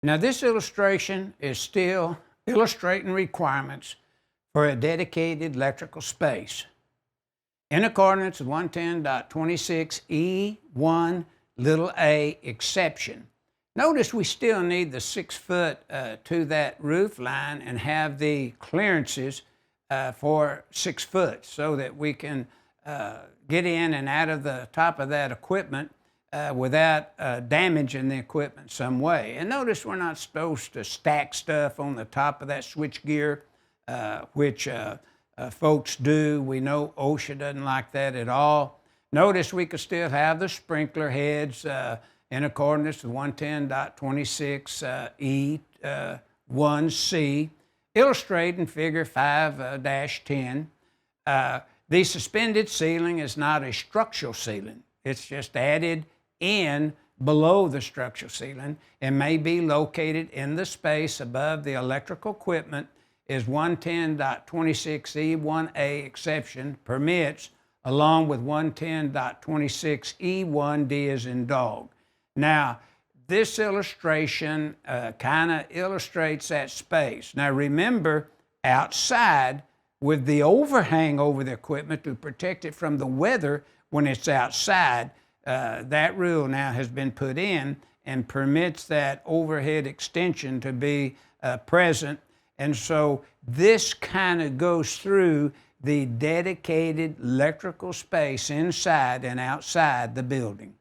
Now this illustration is still illustrating requirements for a dedicated electrical space. In accordance with 110.26E1a exception. Notice we still need the 6 foot to that roof line and have the clearances for 6 foot so that we can get in and out of the top of that equipment without damaging the equipment some way. And notice we're not supposed to stack stuff on the top of that switch gear, which folks do. We know OSHA doesn't like that at all. Notice we could still have the sprinkler heads in accordance with 110.26E1c, illustrating figure 5-10. The suspended ceiling is not a structural ceiling. It's just added in below the structural ceiling and may be located in the space above the electrical equipment as 110.26E1a exception permits, along with 110.26E1d as in dog. Now, this illustration kind of illustrates that space. Now remember, outside, with the overhang over the equipment to protect it from the weather when it's outside, that rule now has been put in and permits that overhead extension to be present. And so this kind of goes through the dedicated electrical space inside and outside the building.